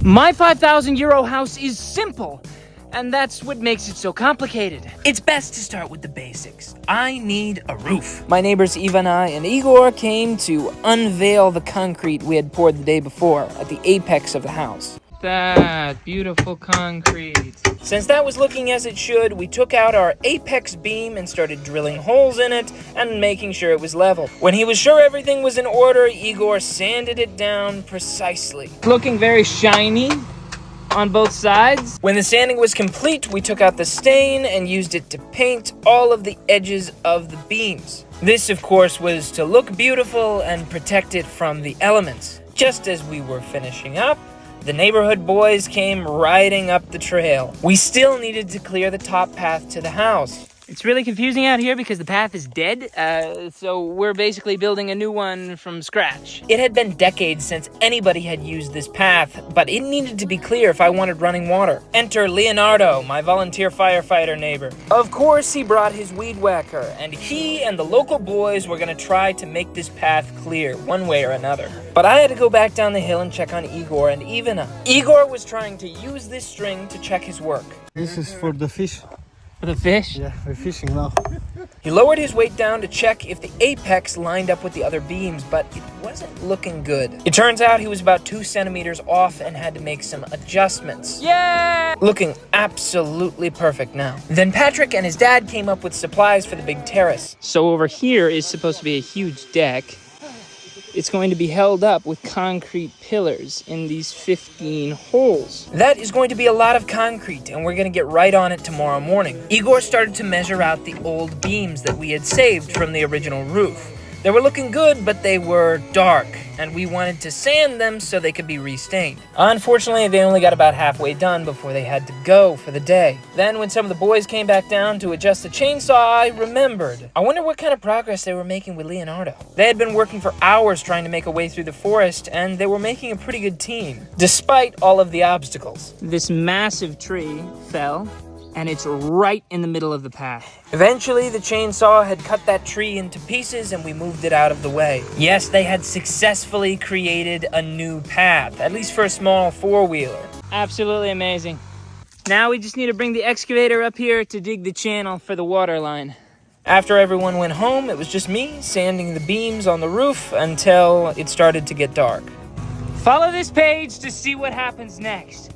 My 5,000 euro house is simple, and that's what makes it so complicated. It's best to start with the basics. I need a roof. My neighbors Ivana and Igor came to unveil the concrete we had poured the day before at the apex of the house. That beautiful concrete. Since that was looking as it should, we took out our apex beam and started drilling holes in it and making sure it was level. When he was sure everything was in order, Igor sanded it down precisely. Looking very shiny on both sides. When the sanding was complete, we took out the stain and used it to paint all of the edges of the beams. This, of course, was to look beautiful and protect it from the elements. Just as we were finishing up, the neighborhood boys came riding up the trail. We still needed to clear the top path to the house. It's really confusing out here because the path is dead, so we're basically building a new one from scratch. It had been decades since anybody had used this path, but it needed to be clear if I wanted running water. Enter Leonardo, my volunteer firefighter neighbor. Of course, he brought his weed whacker, and he and the local boys were gonna try to make this path clear, one way or another. But I had to go back down the hill and check on Igor and Ivana. Igor was trying to use this string to check his work. This is for the fish. For the fish? Yeah, we're fishing now. He lowered his weight down to check if the apex lined up with the other beams, but it wasn't looking good. It turns out he was about 2 centimeters off and had to make some adjustments. Yeah! Looking absolutely perfect now. Then Patrick and his dad came up with supplies for the big terrace. So over here is supposed to be a huge deck. It's going to be held up with concrete pillars in these 15 holes. That is going to be a lot of concrete, and we're going to get right on it tomorrow morning. Igor started to measure out the old beams that we had saved from the original roof. They were looking good, but they were dark, and we wanted to sand them so they could be restained. Unfortunately, they only got about halfway done before they had to go for the day. Then when some of the boys came back down to adjust the chainsaw, I remembered. I wonder what kind of progress they were making with Leonardo. They had been working for hours trying to make a way through the forest, and they were making a pretty good team, despite all of the obstacles. This massive tree fell, and it's right in the middle of the path. Eventually, the chainsaw had cut that tree into pieces and we moved it out of the way. Yes, they had successfully created a new path, at least for a small four-wheeler. Absolutely amazing. Now we just need to bring the excavator up here to dig the channel for the water line. After everyone went home, it was just me sanding the beams on the roof until it started to get dark. Follow this page to see what happens next.